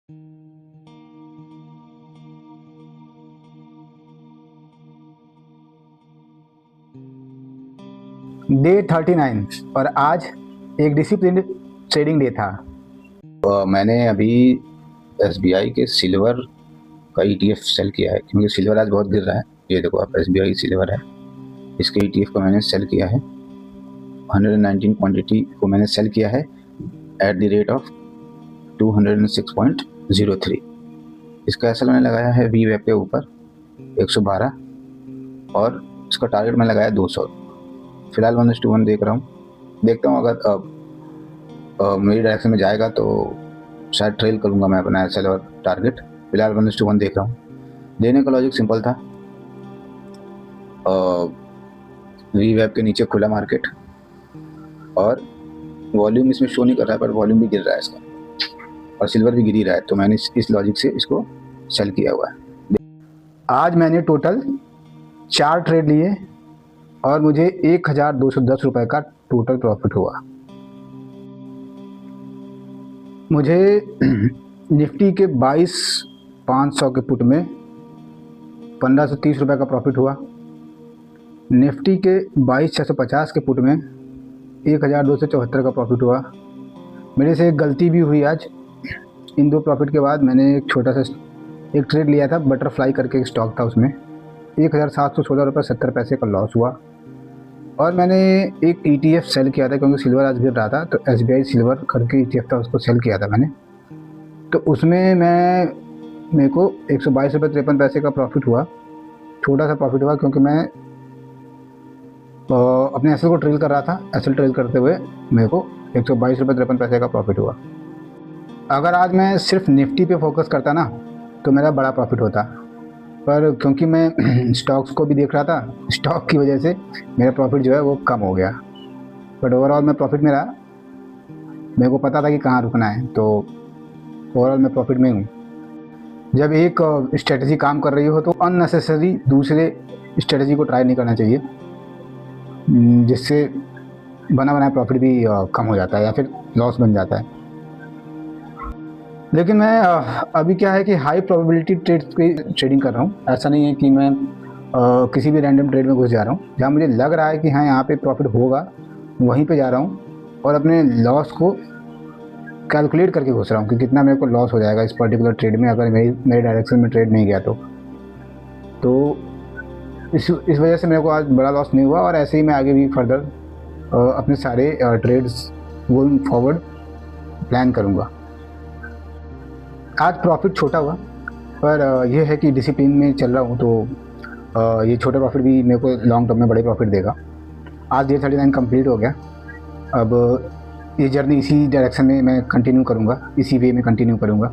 Day 39 और आज एक डिसिप्लिन ट्रेडिंग डे था। मैंने अभी SBI के सिल्वर का ETF सेल किया है, क्योंकि सिल्वर आज बहुत गिर रहा है। ये देखो आप, SBI सिल्वर है, इसके ETF को मैंने सेल किया है। 119 क्वांटिटी को मैंने सेल किया है एट द रेट ऑफ 206.03। इसका एसएल मैंने लगाया है VWAP के ऊपर 112 और इसका टारगेट मैंने लगाया 200। फिलहाल 1:1 देख रहा हूँ, देखता हूँ अगर मेरी डायरेक्शन में जाएगा तो शायद ट्रेल करूँगा मैं अपना एसएल और टारगेट। फिलहाल 1:1 देख रहा हूँ। देने का लॉजिक सिंपल था, VWAP के नीचे खुला मार्केट और वॉल्यूम इसमें शो नहीं कर रहा है, पर वॉल्यूम भी गिर रहा है इसका और सिल्वर भी गिर ही रहा है, तो मैंने इस लॉजिक से इसको सेल किया हुआ है। आज मैंने टोटल 4 ट्रेड लिए और मुझे 1210 रुपये का टोटल प्रॉफिट हुआ। मुझे निफ्टी के 22,500 के पुट में 1530 रुपये का प्रॉफिट हुआ। निफ्टी के 22,650 के पुट में 1274 का प्रॉफिट हुआ। मेरे से एक गलती भी हुई आज। इन 2 प्रॉफिट के बाद मैंने एक छोटा सा एक ट्रेड लिया था, बटरफ्लाई करके एक स्टॉक था, उसमें 1716 रुपये 70 पैसे का लॉस हुआ। और मैंने एक ETF सेल किया था, क्योंकि सिल्वर आज गिर रहा था, तो SBI सिल्वर करके ETF था, उसको सेल किया था मैंने। तो उसमें मेरे को 122 रुपये 53 पैसे का प्रॉफिट हुआ। छोटा सा प्रॉफिट हुआ, क्योंकि मैं अपने एसएल को ट्रेल कर रहा था। एसएल ट्रेल करते हुए मेरे को 122 रुपये 53 पैसे का प्रॉफिट हुआ। अगर आज मैं सिर्फ निफ्टी पे फोकस करता ना तो मेरा बड़ा प्रॉफिट होता, पर क्योंकि मैं स्टॉक्स को भी देख रहा था, स्टॉक की वजह से मेरा प्रॉफिट जो है वो कम हो गया। बट ओवरऑल मैं प्रॉफिट में रहा। मेरे को पता था कि कहाँ रुकना है, तो ओवरऑल मैं प्रॉफिट में हूँ। जब एक स्ट्रेटजी काम कर रही हो तो अननेसेसरी दूसरे स्ट्रेटजी को ट्राई नहीं करना चाहिए, जिससे बना बनाया प्रॉफिट भी कम हो जाता है या फिर लॉस बन जाता है। लेकिन मैं अभी क्या है कि हाई प्रोबेबिलिटी ट्रेड्स पे ट्रेडिंग कर रहा हूँ। ऐसा नहीं है कि मैं किसी भी रैंडम ट्रेड में घुस जा रहा हूँ। जहाँ मुझे लग रहा है कि हाँ यहाँ पे प्रॉफिट होगा, वहीं पे जा रहा हूँ और अपने लॉस को कैलकुलेट करके घुस रहा हूँ कि कितना मेरे को लॉस हो जाएगा इस पर्टिकुलर ट्रेड में, अगर मेरे डायरेक्शन में ट्रेड नहीं गया तो इस वजह से मेरे को आज बड़ा लॉस नहीं हुआ। और ऐसे ही मैं आगे भी फर्दर अपने सारे ट्रेड्स गोइंग फॉरवर्ड प्लान करूँगा। आज प्रॉफिट छोटा हुआ, पर यह है कि डिसिप्लिन में चल रहा हूँ, तो ये छोटा प्रॉफिट भी मेरे को लॉन्ग टर्म में बड़े प्रॉफिट देगा। आज डे 39 कंप्लीट हो गया। अब ये जर्नी इसी डायरेक्शन में मैं कंटिन्यू करूँगा, इसी वे में कंटिन्यू करूँगा।